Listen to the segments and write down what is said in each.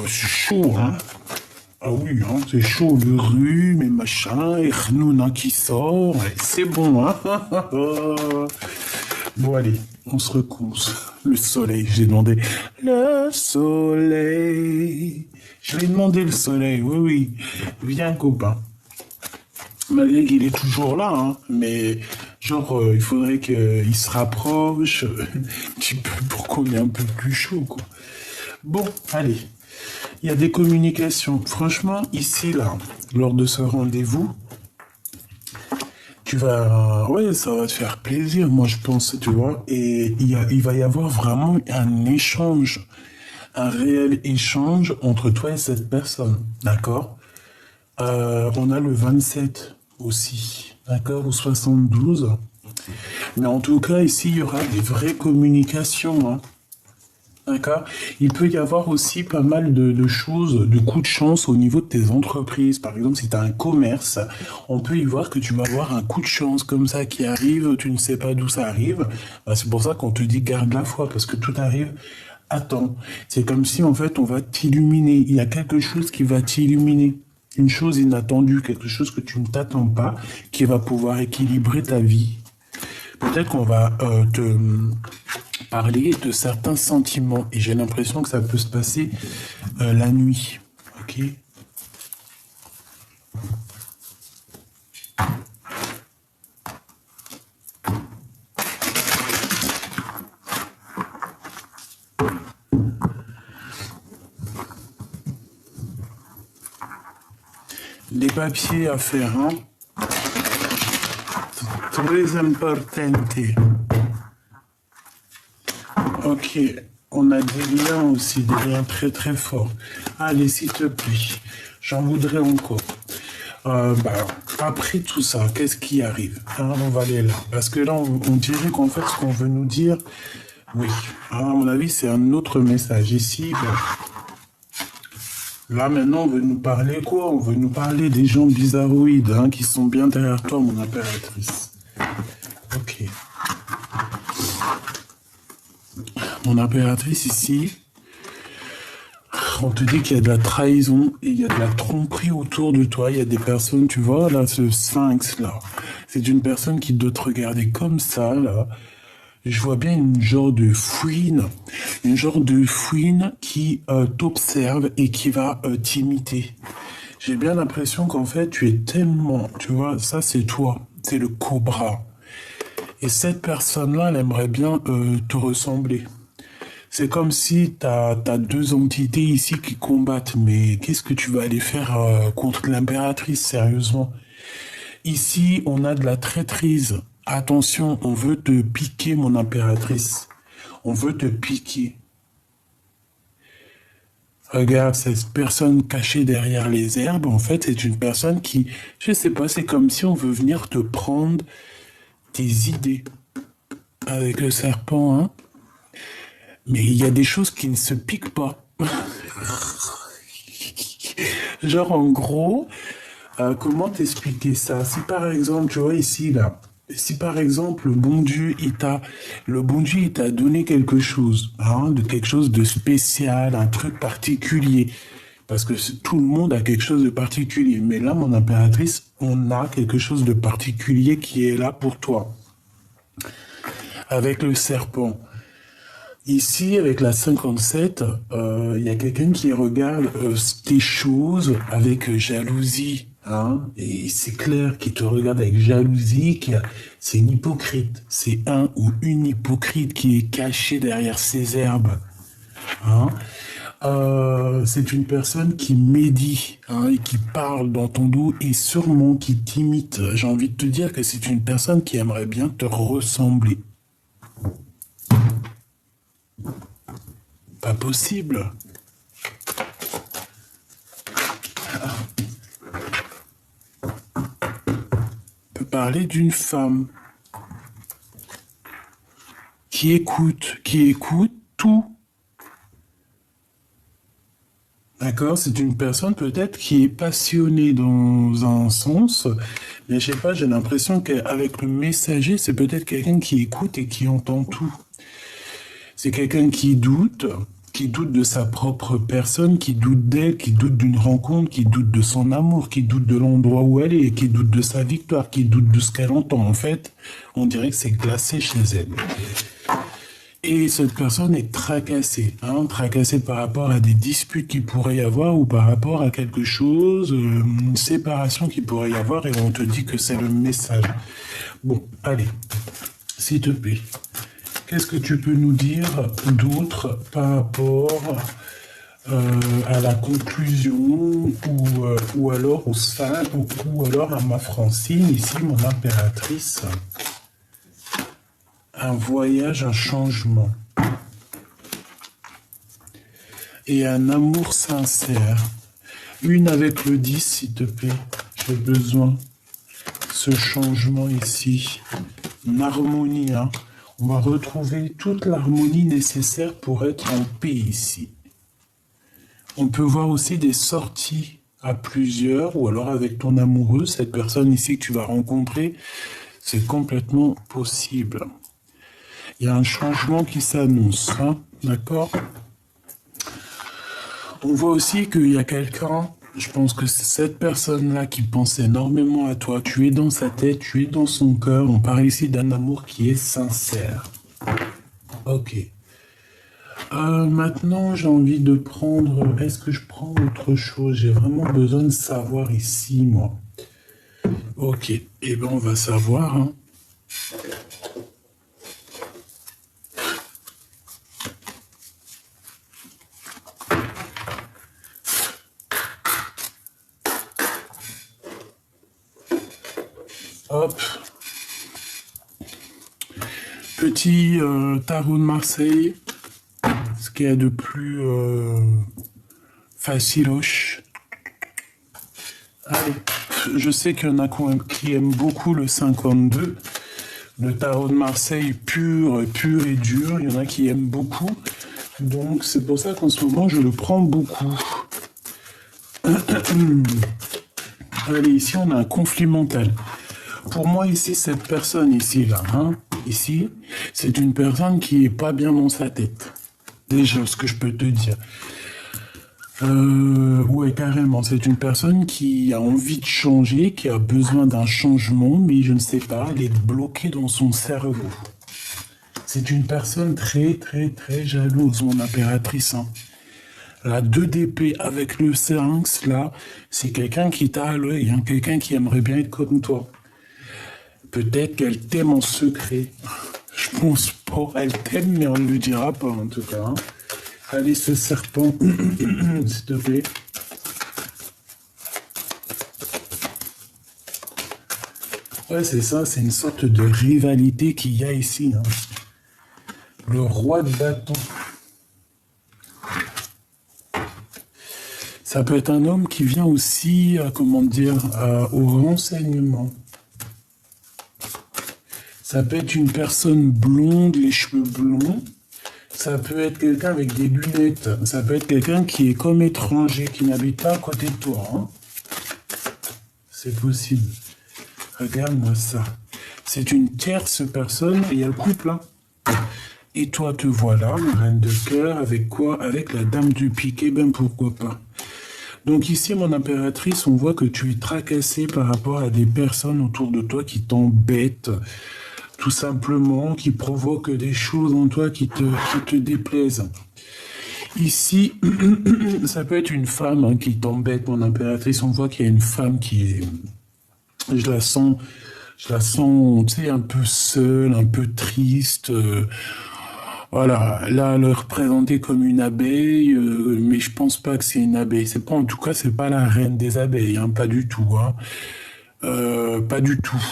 C'est chaud, hein. Ah oui, hein, c'est chaud, le rhume et machin, et Khnouna qui sort, et c'est bon, hein. Bon, allez, on se recouse. Le soleil, j'ai demandé. Le soleil. Je lui ai demandé le soleil, oui, oui. Viens, copain. Malgré qu'il est toujours là, hein, mais genre, il faudrait qu'il se rapproche un petit peu pour qu'on ait un peu plus chaud, quoi. Bon, allez. Il y a des communications. Franchement, ici, là, lors de ce rendez-vous, tu vas, ouais, ça va te faire plaisir, moi, je pense, tu vois. Et il va y avoir vraiment un échange, un réel échange entre toi et cette personne, d'accord? On a le 27 aussi, d'accord, ou 72. Mais en tout cas, ici, il y aura des vraies communications, hein. D'accord. Il peut y avoir aussi pas mal de choses, de coups de chance au niveau de tes entreprises. Par exemple, si tu as un commerce, on peut y voir que tu vas avoir un coup de chance comme ça qui arrive, tu ne sais pas d'où ça arrive. Bah, c'est pour ça qu'on te dit garde la foi, parce que tout arrive à temps. C'est comme si en fait on va t'illuminer. Il y a quelque chose qui va t'illuminer. Une chose inattendue, quelque chose que tu ne t'attends pas, qui va pouvoir équilibrer ta vie. Peut-être qu'on va te parler de certains sentiments et j'ai l'impression que ça peut se passer la nuit. Ok. Les papiers à faire, hein. Très importante. Ok, on a des liens aussi, des liens très très forts. Allez, s'il te plaît, j'en voudrais encore. Bah, après tout ça, qu'est-ce qui arrive, hein, on va aller là. Parce que là, on dirait qu'en fait, ce qu'on veut nous dire, oui, hein, à mon avis, c'est un autre message. Ici, là, maintenant, on veut nous parler quoi? On veut nous parler des gens bizarroïdes, hein, qui sont bien derrière toi, mon impératrice. Ok. Mon impératrice, ici, on te dit qu'il y a de la trahison et il y a de la tromperie autour de toi. Il y a des personnes, tu vois, là, ce sphinx, là. C'est une personne qui doit te regarder comme ça, là. Je vois bien une genre de fouine qui t'observe et qui va t'imiter. J'ai bien l'impression qu'en fait, tu es tellement, tu vois, ça c'est toi, c'est le cobra. Et cette personne-là, elle aimerait bien te ressembler. C'est comme si t'as deux entités ici qui combattent, mais qu'est-ce que tu vas aller faire contre l'impératrice, sérieusement? Ici, on a de la traîtrise. Attention, on veut te piquer, mon impératrice. On veut te piquer. Regarde, cette personne cachée derrière les herbes, en fait, c'est une personne qui, je sais pas, c'est comme si on veut venir te prendre tes idées. Avec le serpent, hein. Mais il y a des choses qui ne se piquent pas. Genre, en gros, comment t'expliquer ça? Si par exemple, tu vois ici, là, si par exemple, le bon Dieu, il t'a donné quelque chose, hein, de quelque chose de spécial, un truc particulier. Parce que tout le monde a quelque chose de particulier. Mais là, mon impératrice, on a quelque chose de particulier qui est là pour toi. Avec le serpent. Ici, avec la 57, il y a quelqu'un qui regarde tes choses avec jalousie. Hein, et c'est clair qu'il te regarde avec jalousie, c'est une hypocrite. C'est un ou une hypocrite qui est cachée derrière ces herbes. Hein. C'est une personne qui médit, hein, et qui parle dans ton dos et sûrement qui t'imite. J'ai envie de te dire que c'est une personne qui aimerait bien te ressembler. Pas possible. On peut parler d'une femme qui écoute tout. D'accord, c'est une personne peut-être qui est passionnée dans un sens, mais je sais pas, j'ai l'impression qu'avec le messager, c'est peut-être quelqu'un qui écoute et qui entend tout. C'est quelqu'un qui doute, qui doute de sa propre personne, qui doute d'elle, qui doute d'une rencontre, qui doute de son amour, qui doute de l'endroit où elle est, qui doute de sa victoire, qui doute de ce qu'elle entend. En fait, on dirait que c'est glacé chez elle. Et cette personne est tracassée, tracassée par rapport à des disputes qu'il pourrait y avoir ou par rapport à quelque chose, une séparation qu'il pourrait y avoir, et on te dit que c'est le message. Bon, allez, s'il te plaît, qu'est-ce que tu peux nous dire d'autre par rapport à la conclusion ou alors au sein ou alors à ma Francine, ici, mon impératrice? Un voyage, un changement. Et un amour sincère. Une avec le 10, s'il te plaît. J'ai besoin. Ce changement ici. Une harmonie, On va retrouver toute l'harmonie nécessaire pour être en paix ici. On peut voir aussi des sorties à plusieurs, ou alors avec ton amoureux, cette personne ici que tu vas rencontrer. C'est complètement possible. Il y a un changement qui s'annonce, d'accord? On voit aussi qu'il y a quelqu'un, je pense que c'est cette personne-là qui pense énormément à toi. Tu es dans sa tête, tu es dans son cœur. On parle ici d'un amour qui est sincère. Ok. Maintenant, j'ai envie de prendre... Est-ce que je prends autre chose? J'ai vraiment besoin de savoir ici, moi. Ok. Eh bien, on va savoir, Hop. Petit tarot de Marseille. Ce qu'il y a de plus faciloche. Allez. Je sais qu'il y en a qui aiment beaucoup le 52. Le tarot de Marseille pur et dur. Il y en a qui aiment beaucoup. Donc c'est pour ça qu'en ce moment, je le prends beaucoup. Allez, ici, on a un conflit mental. Pour moi, ici, cette personne ici, là, ici, c'est une personne qui est pas bien dans sa tête. Déjà, ce que je peux te dire. Ouais, carrément, c'est une personne qui a envie de changer, qui a besoin d'un changement, mais je ne sais pas, elle est bloquée dans son cerveau. C'est une personne très, très, très jalouse, mon impératrice, La 2 d'épée avec le 5, là, c'est quelqu'un qui t'a à l'œil, quelqu'un qui aimerait bien être comme toi. Peut-être qu'elle t'aime en secret. Je pense pas. Elle t'aime, mais on ne le dira pas, en tout cas. Allez, ce serpent, s'il te plaît. Ouais, c'est ça, c'est une sorte de rivalité qu'il y a ici. Le roi de bâton. Ça peut être un homme qui vient aussi, au renseignement. Ça peut être une personne blonde, les cheveux blonds. Ça peut être quelqu'un avec des lunettes. Ça peut être quelqu'un qui est comme étranger, qui n'habite pas à côté de toi. C'est possible. Regarde-moi ça. C'est une tierce personne et il y a le couple. Et toi, te voilà, la reine de cœur, avec quoi? Avec la dame du piquet, ben pourquoi pas. Donc ici, mon impératrice, on voit que tu es tracassée par rapport à des personnes autour de toi qui t'embêtent, tout simplement, qui provoquent des choses en toi qui te déplaisent. Ici, ça peut être une femme qui t'embête, mon impératrice. On voit qu'il y a une femme qui est... Je la sens, tu sais, un peu seule, un peu triste. Voilà, là, elle est représentée comme une abeille, mais je pense pas que c'est une abeille. C'est pas, en tout cas, c'est pas la reine des abeilles, pas du tout. Pas du tout.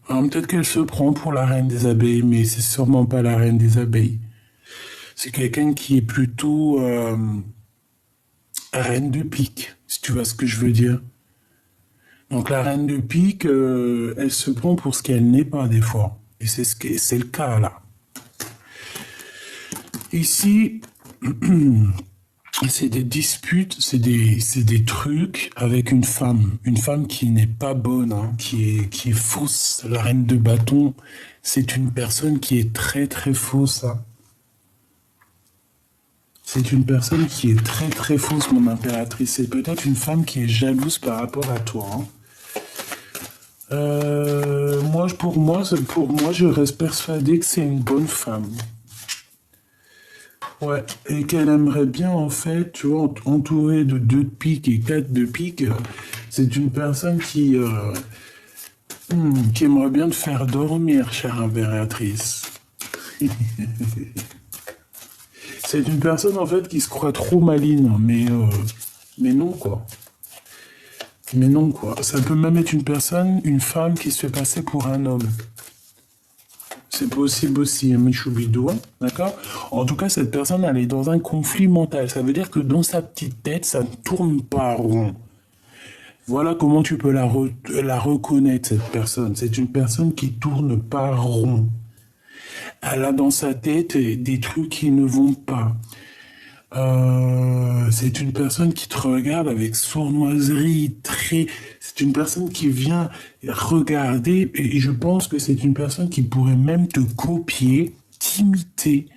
Alors, peut-être qu'elle se prend pour la reine des abeilles, mais c'est sûrement pas la reine des abeilles. C'est quelqu'un qui est plutôt reine de pique, si tu vois ce que je veux dire. Donc la reine de pique, elle se prend pour ce qu'elle n'est pas des fois. Et c'est le cas là. Ici, c'est des disputes, c'est des trucs avec une femme qui n'est pas bonne, qui est fausse. La reine de bâton, c'est une personne qui est très très fausse. C'est une personne qui est très très fausse, mon impératrice. C'est peut-être une femme qui est jalouse par rapport à toi. Hein. Pour moi, je reste persuadé que c'est une bonne femme. Ouais, et qu'elle aimerait bien, en fait, tu vois, entourée de 2 de pique et 4 de pique. C'est une personne qui aimerait bien te faire dormir, chère impératrice. C'est une personne, en fait, qui se croit trop maligne, mais non, quoi. Mais non, quoi. Ça peut même être une femme qui se fait passer pour un homme. C'est possible aussi, Michoubidou, d'accord? En tout cas, cette personne, elle est dans un conflit mental. Ça veut dire que dans sa petite tête, ça ne tourne pas rond. Voilà comment tu peux la reconnaître, cette personne. C'est une personne qui tourne pas rond. Elle a dans sa tête des trucs qui ne vont pas. C'est une personne qui te regarde avec sournoiserie, c'est une personne qui vient regarder, et je pense que c'est une personne qui pourrait même te copier, t'imiter,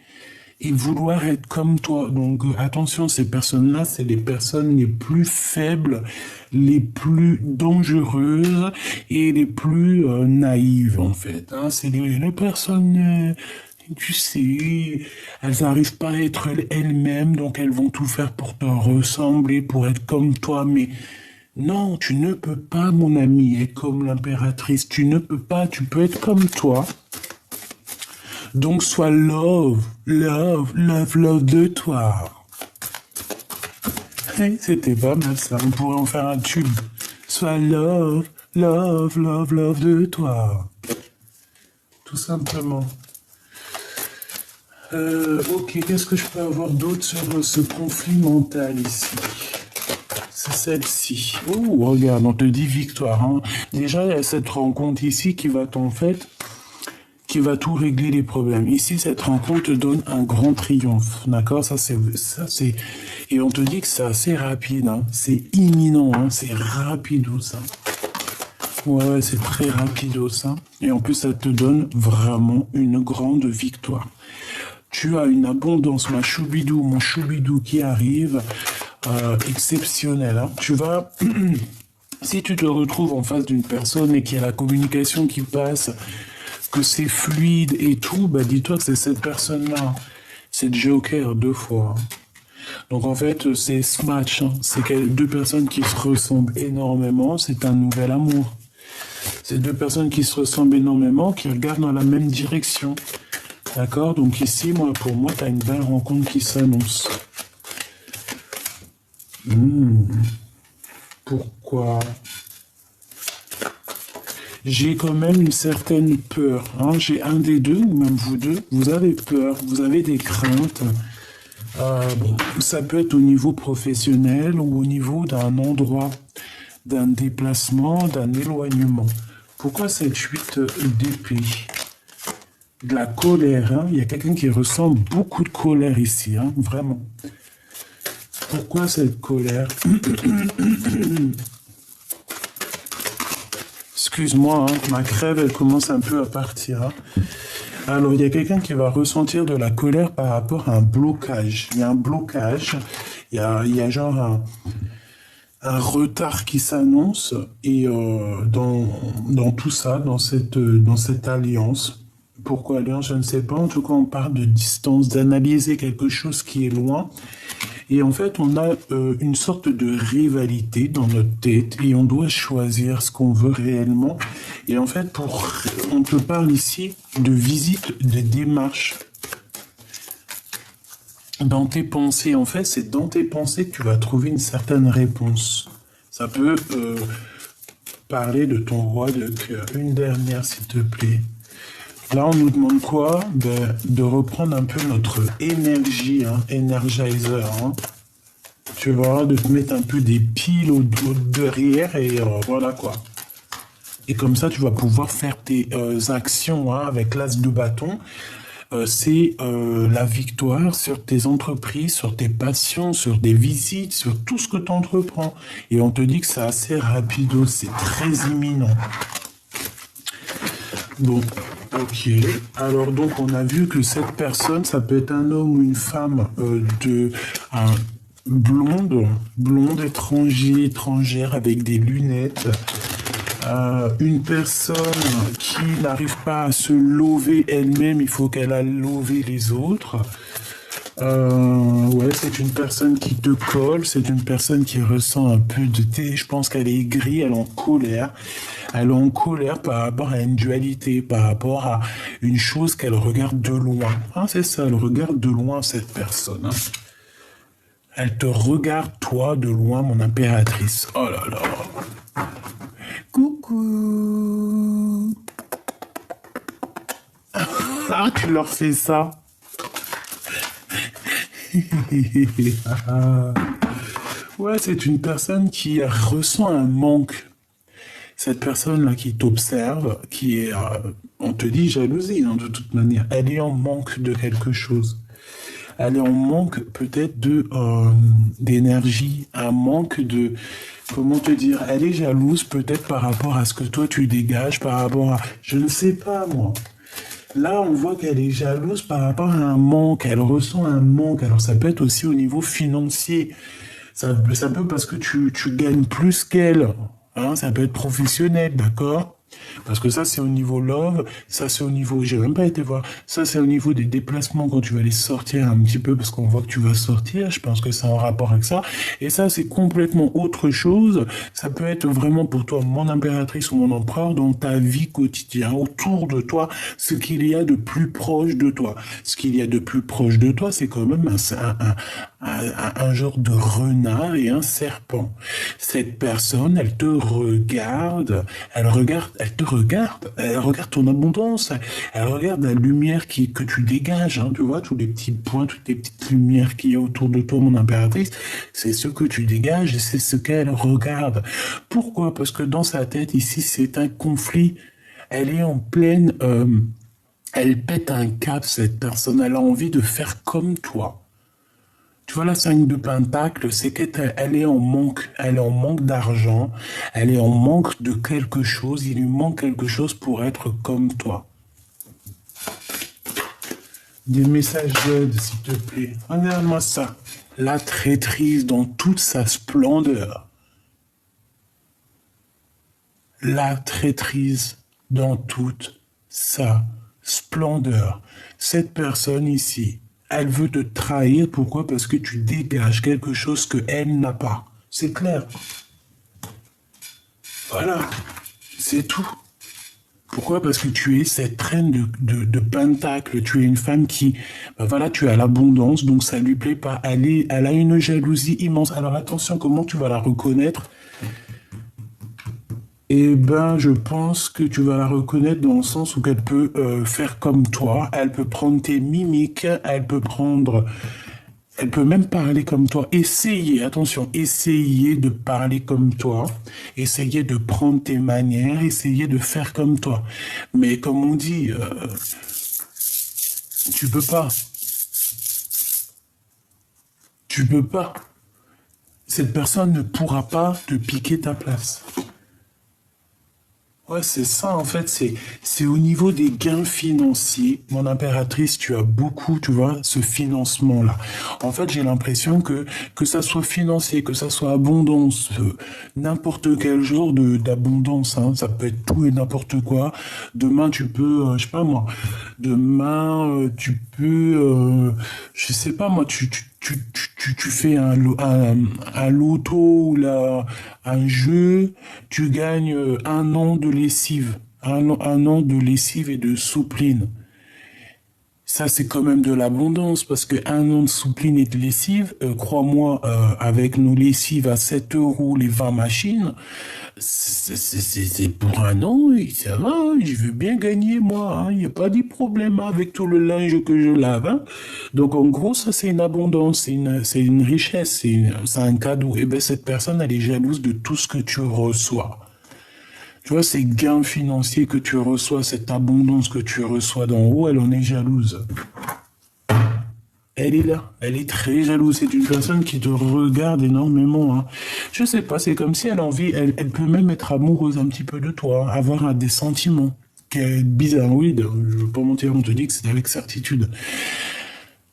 et vouloir être comme toi. Donc attention, ces personnes-là, c'est les personnes les plus faibles, les plus dangereuses et les plus naïves, en fait. Hein. C'est les personnes... tu sais, elles n'arrivent pas à être elles-mêmes, donc elles vont tout faire pour te ressembler, pour être comme toi, mais non, tu ne peux pas, mon ami, être comme l'impératrice, tu ne peux pas, tu peux être comme toi. Donc sois love, love, love, love de toi. Hey, c'était pas mal ça, on pourrait en faire un tube. Sois love, love, love, love de toi. Tout simplement. Ok, qu'est-ce que je peux avoir d'autre sur ce conflit mental ici? C'est celle-ci. Oh, regarde, on te dit victoire. Hein. Déjà, il y a cette rencontre ici qui va qui va tout régler les problèmes. Ici, cette rencontre te donne un grand triomphe. D'accord? Et on te dit que c'est assez rapide. Hein. C'est imminent. Hein. C'est rapido, ça. Ouais, c'est très rapido, ça. Et en plus, ça te donne vraiment une grande victoire. Tu as une abondance, mon choubidou qui arrive, exceptionnelle. Hein. Si tu te retrouves en face d'une personne et qu'il y a la communication qui passe, que c'est fluide et tout, bah dis-toi que c'est cette personne-là. C'est Joker 2 fois. Hein. Donc en fait, c'est ce match. Hein. C'est 2 personnes qui se ressemblent énormément. C'est un nouvel amour. C'est 2 personnes qui se ressemblent énormément, qui regardent dans la même direction. D'accord? Donc ici, pour moi, tu as une belle rencontre qui s'annonce. Pourquoi? J'ai quand même une certaine peur. Hein. J'ai un des deux, ou même vous deux, vous avez peur, vous avez des craintes. Bon, ça peut être au niveau professionnel ou au niveau d'un endroit, d'un déplacement, d'un éloignement. Pourquoi cette 8 d'épée? De la colère, hein. Il y a quelqu'un qui ressent beaucoup de colère ici, hein, vraiment. Pourquoi cette colère? Excuse-moi, hein, ma crève, elle commence un peu à partir. Hein. Alors, il y a quelqu'un qui va ressentir de la colère par rapport à un blocage. Il y a un blocage, il y a genre un retard qui s'annonce, et dans tout ça, dans cette alliance. Pourquoi alliance, je ne sais pas. En tout cas, on parle de distance, d'analyser quelque chose qui est loin. Et en fait, on a une sorte de rivalité dans notre tête et on doit choisir ce qu'on veut réellement. Et en fait, on te parle ici de visite, de démarche. Dans tes pensées, en fait, c'est dans tes pensées que tu vas trouver une certaine réponse. Ça peut parler de ton roi de cœur. Une dernière, s'il te plaît. Là, on nous demande quoi? De reprendre un peu notre énergie, hein, Energizer. Hein. Tu vois, de te mettre un peu des piles au derrière et voilà quoi. Et comme ça, tu vas pouvoir faire tes actions hein, avec l'as de bâton. C'est la victoire sur tes entreprises, sur tes passions, sur des visites, sur tout ce que tu entreprends. Et on te dit que c'est assez rapide, c'est très imminent. Bon. Ok. Alors donc on a vu que cette personne, ça peut être un homme ou une femme un blonde, blonde étrangère avec des lunettes. Une personne qui n'arrive pas à se lever elle-même, il faut qu'elle a levé les autres. Ouais, c'est une personne qui te colle, c'est une personne qui ressent un peu de thé. Je pense qu'elle est aigrie, elle est en colère. Elle est en colère par rapport à une dualité, par rapport à une chose qu'elle regarde de loin. Hein, c'est ça, elle regarde de loin cette personne. Hein. Elle te regarde, toi, de loin, mon impératrice. Oh là là. Coucou. Ah, tu leur fais ça. Ouais, c'est une personne qui ressent un manque. Cette personne-là qui t'observe, qui est, on te dit jalousie, hein, de toute manière, elle est en manque de quelque chose. Elle est en manque peut-être d'énergie, un manque de, comment te dire, elle est jalouse peut-être par rapport à ce que toi tu dégages, par rapport à, je ne sais pas moi. Là, on voit qu'elle est jalouse par rapport à un manque, elle ressent un manque. Alors ça peut être aussi au niveau financier. Ça peut parce que tu gagnes plus qu'elle. Hein, ça peut être professionnel, d'accord? Parce que ça, c'est au niveau love, ça, c'est au niveau, j'ai même pas été voir, ça, c'est au niveau des déplacements quand tu vas aller sortir un petit peu, parce qu'on voit que tu vas sortir, je pense que c'est en rapport avec ça. Et ça, c'est complètement autre chose. Ça peut être vraiment pour toi, mon impératrice ou mon empereur, dans ta vie quotidienne, autour de toi, ce qu'il y a de plus proche de toi. Ce qu'il y a de plus proche de toi, c'est quand même un genre de renard et un serpent. Cette personne, elle regarde ton abondance, elle regarde la lumière que tu dégages, hein, tu vois, tous les petits points, toutes les petites lumières qu'il y a autour de toi, mon impératrice, c'est ce que tu dégages et c'est ce qu'elle regarde. Pourquoi? Parce que dans sa tête, ici, c'est un conflit. Elle est en pleine, elle pète un cap, cette personne, elle a envie de faire comme toi. Tu vois, la 5 de Pentacle, c'est qu'elle est en manque. Elle est en manque d'argent. Elle est en manque de quelque chose. Il lui manque quelque chose pour être comme toi. Des messages d'aide, s'il te plaît. Regarde-moi ça. La traîtrise dans toute sa splendeur. La traîtrise dans toute sa splendeur. Cette personne ici, elle veut te trahir. Pourquoi? Parce que tu dégages quelque chose qu'elle n'a pas. C'est clair. Voilà. C'est tout. Pourquoi? Parce que tu es cette reine de pentacle. Tu es une femme qui, ben voilà, tu as l'abondance, donc ça lui plaît pas. Elle a une jalousie immense. Alors attention, comment tu vas la reconnaître? Eh ben, je pense que tu vas la reconnaître dans le sens où elle peut faire comme toi. Elle peut prendre tes mimiques, elle peut même parler comme toi. Essayez, attention, essayez de parler comme toi. Essayez de prendre tes manières, essayez de faire comme toi. Mais comme on dit, tu peux pas. Tu peux pas. Cette personne ne pourra pas te piquer ta place. Ouais, c'est ça, en fait, c'est au niveau des gains financiers. Mon impératrice, tu as beaucoup, tu vois, ce financement-là. En fait, j'ai l'impression que ça soit financier, que ça soit abondance, n'importe quel genre d'abondance, hein. Ça peut être tout et n'importe quoi. Demain, tu peux, je sais pas moi, demain, tu peux, je sais pas moi, tu fais un loto ou un jeu, tu gagnes un an de lessive, un an de lessive et de soupline. Ça, c'est quand même de l'abondance parce que un an de soupline et de lessive, crois-moi, avec nos lessives à 7 euros les 20 machines, c'est pour un an, et ça va, hein, je veux bien gagner moi, il n'y a pas de problème avec tout le linge que je lave. Hein. Donc en gros, ça c'est une abondance, c'est une richesse, c'est un cadeau. Et bien cette personne, elle est jalouse de tout ce que tu reçois. Tu vois, ces gains financiers que tu reçois, cette abondance que tu reçois d'en haut, elle en est jalouse. Elle est là, elle est très jalouse. C'est une personne qui te regarde énormément. Hein. Je sais pas, c'est comme si elle a envie, elle peut même être amoureuse un petit peu de toi, avoir des sentiments. bizarroïde. Je ne veux pas mentir, on te dit que c'est avec certitude.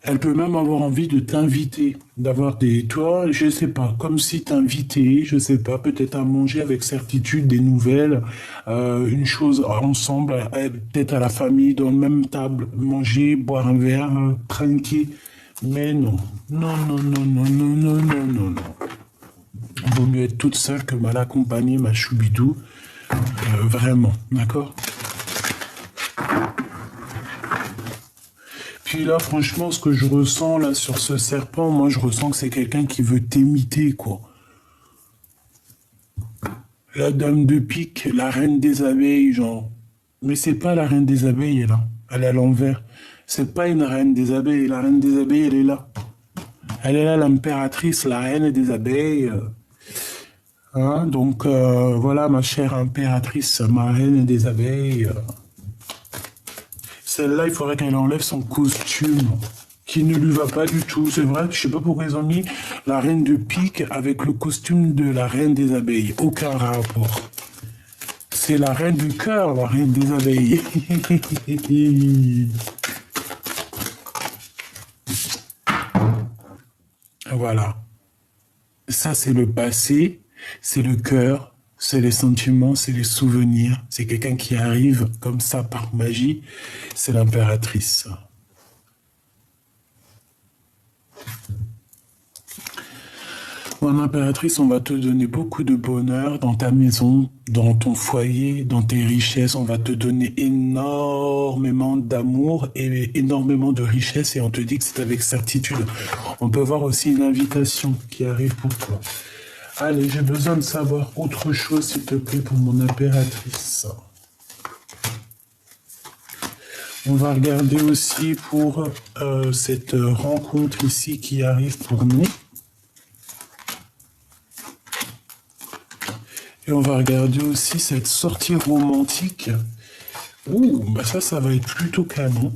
Elle peut même avoir envie de t'inviter, d'avoir des, toi, je sais pas, comme si t'invitais, je sais pas, peut-être à manger avec certitude des nouvelles, une chose ensemble, peut-être à la famille, dans la même table, manger, boire un verre, trinquer. Mais non, non, non, non, non, non, non, non, non, non. Vaut mieux être toute seule que mal accompagnée, ma choubidou. Vraiment, d'accord? Puis là, franchement, ce que je ressens là sur ce serpent, moi, je ressens que c'est quelqu'un qui veut t'imiter, quoi. La dame de pique, la reine des abeilles, genre. Mais c'est pas la reine des abeilles, là. Elle est à l'envers. C'est pas une reine des abeilles. La reine des abeilles, elle est là. Elle est là, l'impératrice, la reine des abeilles. Hein, donc, voilà, ma chère impératrice, ma reine des abeilles. Celle-là, il faudrait qu'elle enlève son costume, qui ne lui va pas du tout. C'est vrai, je sais pas pourquoi ils ont mis la reine de pique avec le costume de la reine des abeilles. Aucun rapport. C'est la reine du cœur, la reine des abeilles. Voilà. Ça, c'est le passé, c'est le cœur, c'est les sentiments, c'est les souvenirs. C'est quelqu'un qui arrive comme ça par magie. C'est l'impératrice. Mon impératrice, on va te donner beaucoup de bonheur dans ta maison, dans ton foyer, dans tes richesses. On va te donner énormément d'amour et énormément de richesses et on te dit que c'est avec certitude. On peut voir aussi une invitation qui arrive pour toi. Allez, j'ai besoin de savoir autre chose, s'il te plaît, pour mon impératrice. On va regarder aussi pour cette rencontre ici qui arrive pour nous. Et on va regarder aussi cette sortie romantique. Ouh, bah ça va être plutôt canon.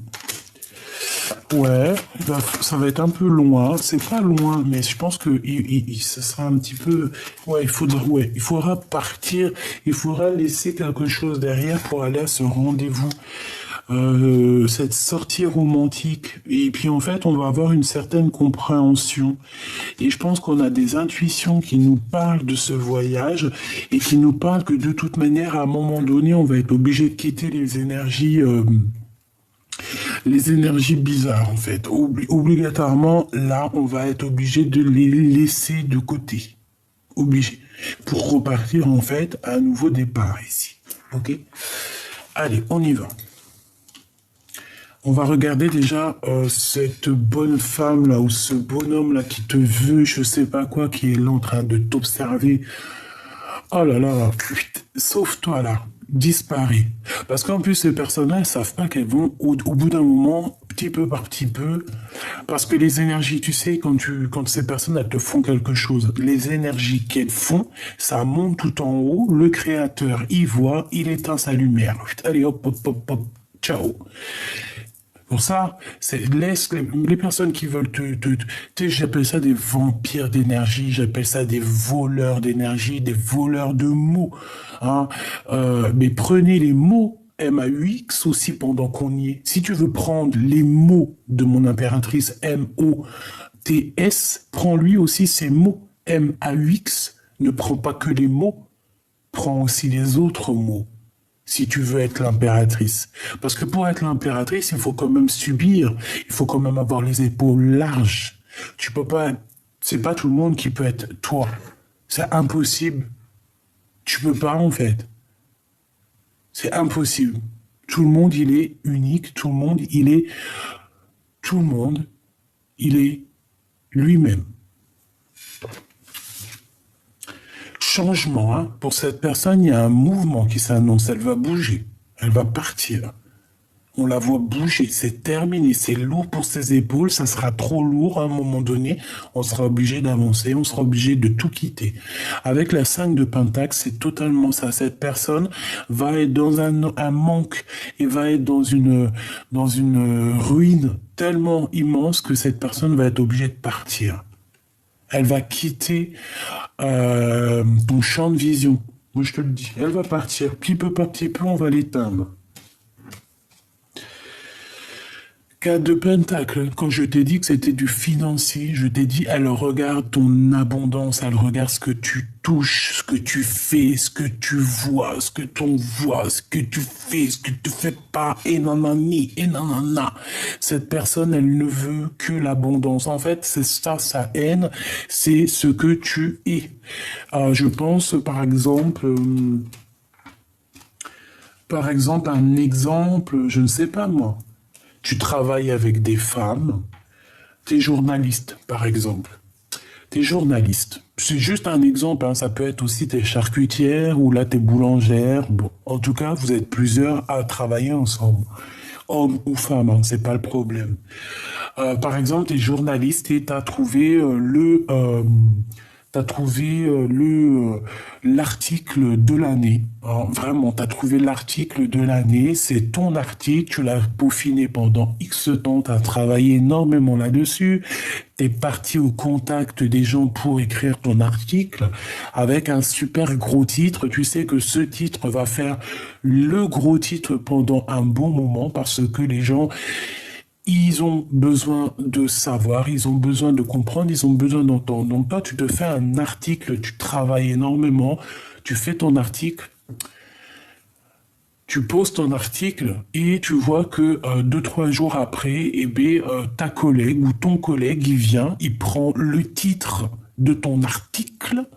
Ouais, bah, ça va être un peu loin. C'est pas loin, mais je pense que ça sera un petit peu. Ouais, il faudra partir. Il faudra laisser quelque chose derrière pour aller à ce rendez-vous. Cette sortie romantique. Et puis en fait, on va avoir une certaine compréhension. Et je pense qu'on a des intuitions qui nous parlent de ce voyage et qui nous parlent que de toute manière, à un moment donné, on va être obligé de quitter les énergies bizarres en fait. Obligatoirement, là, on va être obligé de les laisser de côté. Obligé. Pour repartir en fait à un nouveau départ ici. Ok? Allez, on y va. On va regarder déjà cette bonne femme là ou ce bonhomme là qui te veut, je sais pas quoi, qui est là en train de t'observer. Oh là là, sauve-toi là, disparais. Parce qu'en plus ces personnes-là, elles savent pas qu'elles vont au bout d'un moment, petit peu par petit peu, parce que les énergies, tu sais, quand ces personnes elles te font quelque chose, les énergies qu'elles font, ça monte tout en haut. Le créateur, il voit, il éteint sa lumière. Allez hop hop hop hop, ciao. Pour ça, laisse les personnes qui veulent j'appelle ça des vampires d'énergie, j'appelle ça des voleurs d'énergie, des voleurs de mots. Hein. Mais prenez les mots M-A-U-X aussi pendant qu'on y est. Si tu veux prendre les mots de mon impératrice M-O-T-S, prends-lui aussi ces mots M-A-U-X. Ne prends pas que les mots, prends aussi les autres mots. Si tu veux être l'impératrice. Parce que pour être l'impératrice, il faut quand même subir, il faut quand même avoir les épaules larges. Tu peux pas, c'est pas tout le monde qui peut être toi. C'est impossible. Tu peux pas, en fait. C'est impossible. Tout le monde, il est unique, tout le monde, il est lui-même. Changement, hein. Pour cette personne, il y a un mouvement qui s'annonce. Elle va bouger. Elle va partir. On la voit bouger. C'est terminé. C'est lourd pour ses épaules. Ça sera trop lourd à un moment donné. On sera obligé d'avancer. On sera obligé de tout quitter. Avec la 5 de Pentacle, c'est totalement ça. Cette personne va être dans un manque et va être dans une ruine tellement immense que cette personne va être obligée de partir. Elle va quitter ton champ de vision. Moi, je te le dis. Elle va partir. Petit peu par petit peu, on va l'éteindre. 4 de Pentacle, quand je t'ai dit que c'était du financier, je t'ai dit, elle regarde ton abondance, elle regarde ce que tu touches, ce que tu fais, ce que tu vois, ce que tu vois, ce que tu fais, ce que tu fais pas, et nanani, et nanana. Cette personne, elle ne veut que l'abondance. En fait, c'est ça, sa haine, c'est ce que tu es. Je pense, par exemple, un exemple, je ne sais pas moi. Tu travailles avec des femmes, t'es journaliste, par exemple. T'es journaliste. C'est juste un exemple, hein. Ça peut être aussi t'es charcutière ou là t'es boulangère. Bon, en tout cas, vous êtes plusieurs à travailler ensemble. Homme ou femme, hein, c'est pas le problème. Par exemple, t'es journaliste et t'as trouvé l'article de l'année. Hein, vraiment, t'as trouvé l'article de l'année. C'est ton article. Tu l'as peaufiné pendant X temps. T'as travaillé énormément là-dessus. T'es parti au contact des gens pour écrire ton article avec un super gros titre. Tu sais que ce titre va faire le gros titre pendant un bon moment parce que les gens, ils ont besoin de savoir, ils ont besoin de comprendre, ils ont besoin d'entendre. Donc toi, tu te fais un article, tu travailles énormément, tu fais ton article, tu poses ton article et tu vois que 2, 3 jours après, ta collègue ou ton collègue, il vient, il prend le titre de ton article,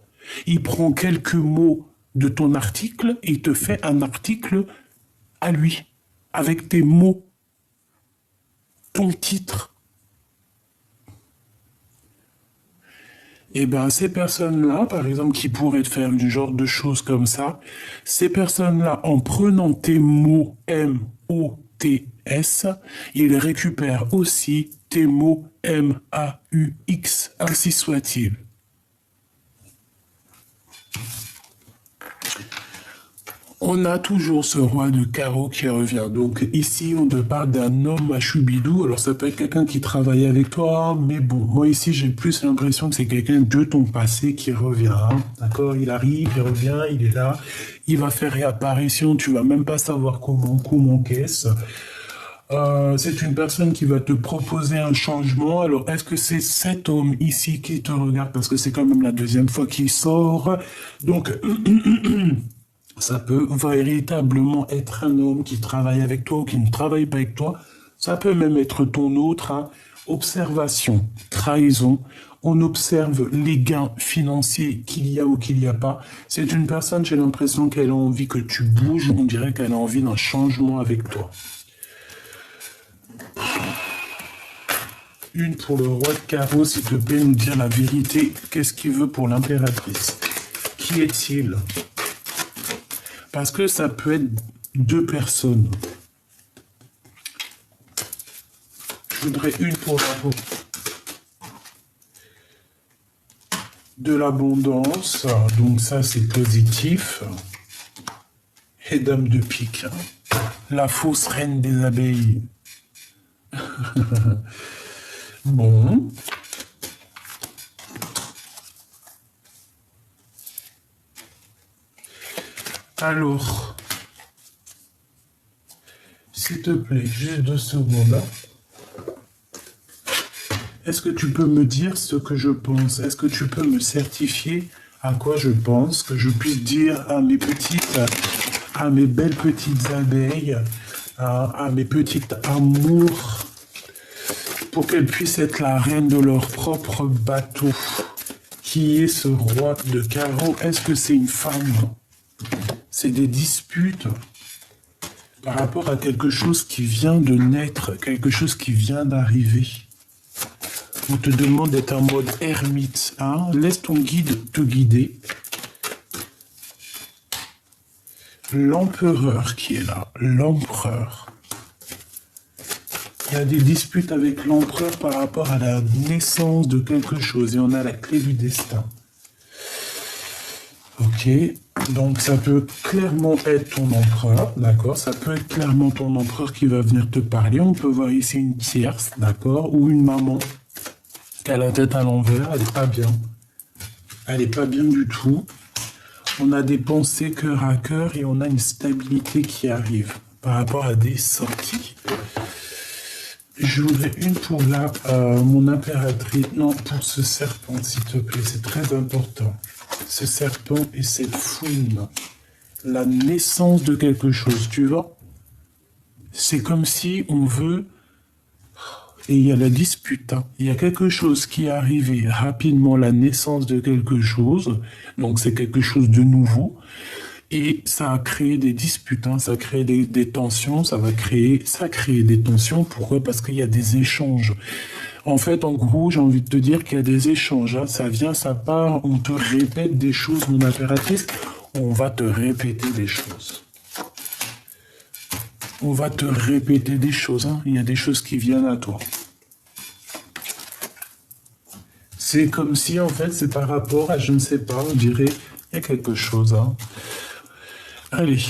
il prend quelques mots de ton article et il te fait un article à lui, avec tes mots, ton titre. Ces personnes-là, par exemple, qui pourraient te faire une genre de choses comme ça, ces personnes-là, en prenant tes mots M-O-T-S, ils récupèrent aussi tes mots M-A-U-X, ainsi soit-il. On a toujours ce roi de carreau qui revient. Donc ici, on te parle d'un homme à Choubidou. Alors ça peut être quelqu'un qui travaille avec toi, mais bon, moi ici, j'ai plus l'impression que c'est quelqu'un de ton passé qui revient. Hein. D'accord? Il arrive, il revient, il est là. Il va faire réapparition, tu vas même pas savoir comment qu'est-ce. C'est une personne qui va te proposer un changement. Alors, est-ce que c'est cet homme ici qui te regarde? Parce que c'est quand même la deuxième fois qu'il sort. Donc... Ça peut véritablement être un homme qui travaille avec toi ou qui ne travaille pas avec toi. Ça peut même être ton autre. Hein. Observation, trahison. On observe les gains financiers qu'il y a ou qu'il n'y a pas. C'est une personne, j'ai l'impression qu'elle a envie que tu bouges. On dirait qu'elle a envie d'un changement avec toi. Une pour le roi de carreau, s'il te plaît, nous dire la vérité. Qu'est-ce qu'il veut pour l'impératrice? Qui est-il? Parce que ça peut être 2 personnes. Je voudrais une pour de l'abondance. Donc ça, c'est positif. Et dame de pique. La fausse reine des abeilles. Bon. Alors, s'il te plaît, juste 2 secondes. Est-ce que tu peux me dire ce que je pense? Est-ce que tu peux me certifier à quoi je pense? Que je puisse dire à mes belles petites abeilles, à mes petites amours, pour qu'elles puissent être la reine de leur propre bateau. Qui est ce roi de carreau? Est-ce que c'est une femme? C'est des disputes par rapport à quelque chose qui vient de naître, quelque chose qui vient d'arriver. On te demande d'être en mode ermite. Hein? Laisse ton guide te guider. L'empereur qui est là. L'empereur. Il y a des disputes avec l'empereur par rapport à la naissance de quelque chose. Et on a la clé du destin. Ok, donc ça peut clairement être ton empereur, d'accord? Ça peut être clairement ton empereur qui va venir te parler. On peut voir ici une tierce, d'accord? Ou une maman qui a la tête à l'envers, elle n'est pas bien. Elle n'est pas bien du tout. On a des pensées cœur à cœur et on a une stabilité qui arrive par rapport à des sorties. Je voudrais une pour mon impératrice. Non, pour ce serpent, s'il te plaît, c'est très important. Ce serpent et cette fouine. La naissance de quelque chose, tu vois. C'est comme si on veut... Et il y a la dispute. Hein. Il y a quelque chose qui est arrivé rapidement, la naissance de quelque chose. Donc c'est quelque chose de nouveau. Et ça a créé des disputes, hein, ça a créé des tensions, ça a créé des tensions. Pourquoi? Parce qu'il y a des échanges. En fait, en gros, j'ai envie de te dire qu'il y a des échanges. Hein. Ça vient, ça part, on te répète des choses, mon impératrice. On va te répéter des choses. On va te répéter des choses. Hein. Il y a des choses qui viennent à toi. C'est comme si, en fait, c'est par rapport à, je ne sais pas, on dirait, il y a quelque chose. Hein. Allez,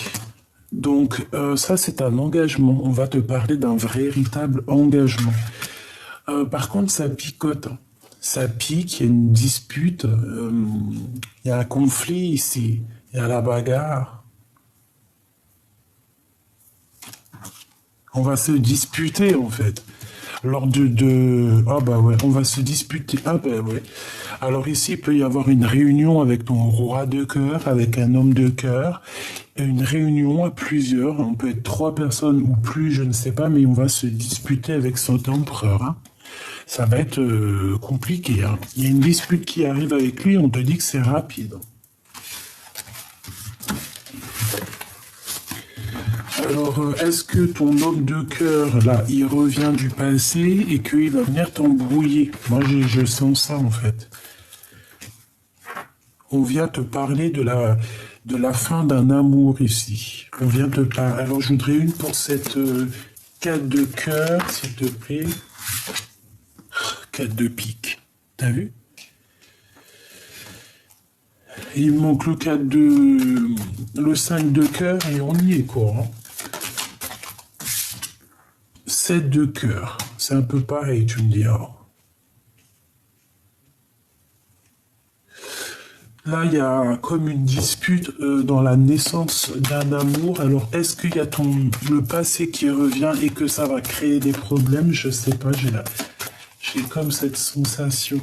donc ça c'est un engagement. On va te parler d'un véritable engagement. Par contre, ça picote. Hein. Ça pique, il y a une dispute, il y a un conflit ici, il y a la bagarre. On va se disputer en fait. Lors Ah bah ouais, on va se disputer. Ah bah ouais. Alors ici, il peut y avoir une réunion avec ton roi de cœur, avec un homme de cœur. Une réunion à plusieurs. On peut être 3 personnes ou plus, je ne sais pas, mais on va se disputer avec cet empereur. Hein. Ça va être compliqué. Hein. Il y a une dispute qui arrive avec lui, on te dit que c'est rapide. Alors, est-ce que ton homme de cœur, là, il revient du passé et qu'il va venir t'embrouiller? Moi, je sens ça, en fait. On vient te parler de la fin d'un amour, ici. On vient te parler... Alors, je voudrais une pour cette 4 de cœur, s'il te plaît. 4 de pique. T'as vu? Il me manque le 5 de cœur et on y est, quoi. Hein. 7 de cœur. C'est un peu pareil, tu me diras. Là, il y a comme une dispute dans la naissance d'un amour. Alors, est-ce qu'il y a le passé qui revient et que ça va créer des problèmes? Je sais pas, j'ai comme cette sensation.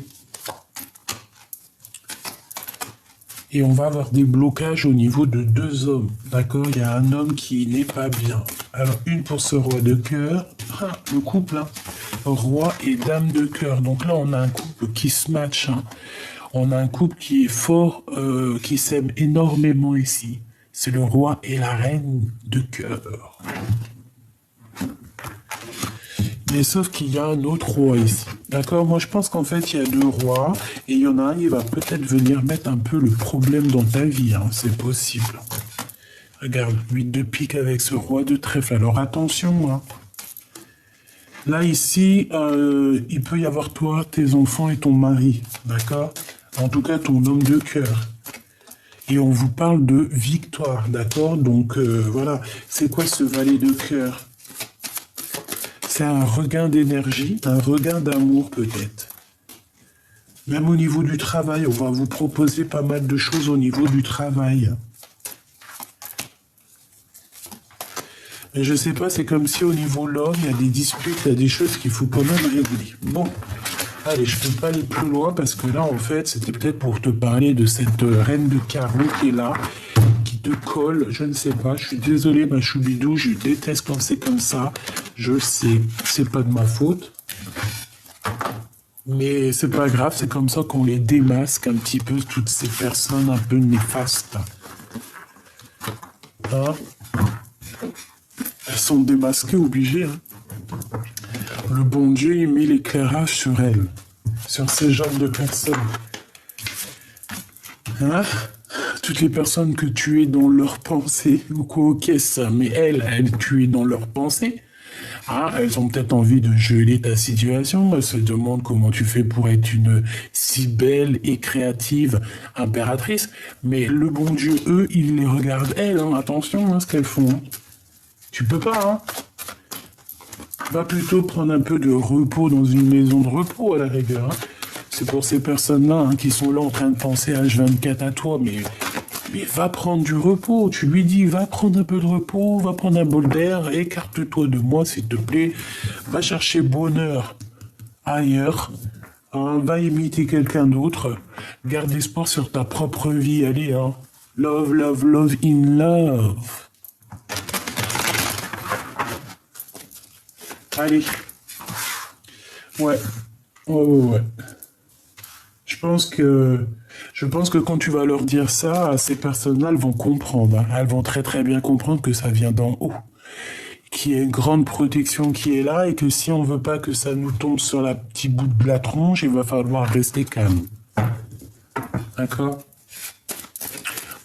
Et on va avoir des blocages au niveau de 2 hommes. D'accord? Il y a un homme qui n'est pas bien. Alors, une pour ce roi de cœur. Ah, le couple, hein. Roi et dame de cœur. Donc là, on a un couple qui se match. Hein. On a un couple qui est fort, qui s'aime énormément ici. C'est le roi et la reine de cœur. Mais sauf qu'il y a un autre roi ici. D'accord? Moi, je pense qu'en fait, il y a 2 rois. Et il y en a un, il va peut-être venir mettre un peu le problème dans ta vie. Hein. C'est possible. Regarde, 8 de pique avec ce roi de trèfle. Alors, attention. Hein. Là, ici, il peut y avoir toi, tes enfants et ton mari. D'accord? En tout cas, ton homme de cœur. Et on vous parle de victoire. D'accord? Donc, voilà. C'est quoi ce valet de cœur? C'est un regain d'énergie, un regain d'amour peut-être. Même au niveau du travail, on va vous proposer pas mal de choses au niveau du travail. Mais je sais pas, c'est comme si au niveau de l'homme, il y a des disputes, il y a des choses qu'il faut quand même régler. Bon, allez, je peux pas aller plus loin parce que là, en fait, c'était peut-être pour te parler de cette reine de carreau qui est là, qui te colle, je ne sais pas. Je suis désolé, ma choubidou, je déteste quand c'est comme ça. Je sais, c'est pas de ma faute. Mais c'est pas grave, c'est comme ça qu'on les démasque un petit peu, toutes ces personnes un peu néfastes. Hein? Elles sont démasquées, obligées. Hein? Le bon Dieu, il met l'éclairage sur elles, sur ces genres de personnes. Hein? Toutes les personnes que tu es dans leurs pensées, ou quoi, ok, ça, mais elles, tu es dans leurs pensées. Ah, elles ont peut-être envie de geler ta situation. Elles se demandent comment tu fais pour être une si belle et créative impératrice. Mais le bon Dieu, eux, ils les regardent, elles. Hein, attention à ce qu'elles font. Hein. Tu peux pas, hein. Va plutôt prendre un peu de repos dans une maison de repos, à la rigueur. Hein. C'est pour ces personnes-là hein, qui sont là en train de penser H24 à toi, mais Mais va prendre du repos. Tu lui dis, va prendre un peu de repos, va prendre un bol d'air, écarte-toi de moi, s'il te plaît. Va chercher bonheur ailleurs. Hein, va imiter quelqu'un d'autre. Garde espoir sur ta propre vie. Allez, hein. Love, love, love in love. Allez. Ouais. Ouais, ouais, ouais. Je pense que quand tu vas leur dire ça, ces personnes-là, elles vont comprendre. Hein. Elles vont très très bien comprendre que ça vient d'en haut. Qu'il y a une grande protection qui est là et que si on veut pas que ça nous tombe sur la petite bout de la tronche, il va falloir rester calme. D'accord?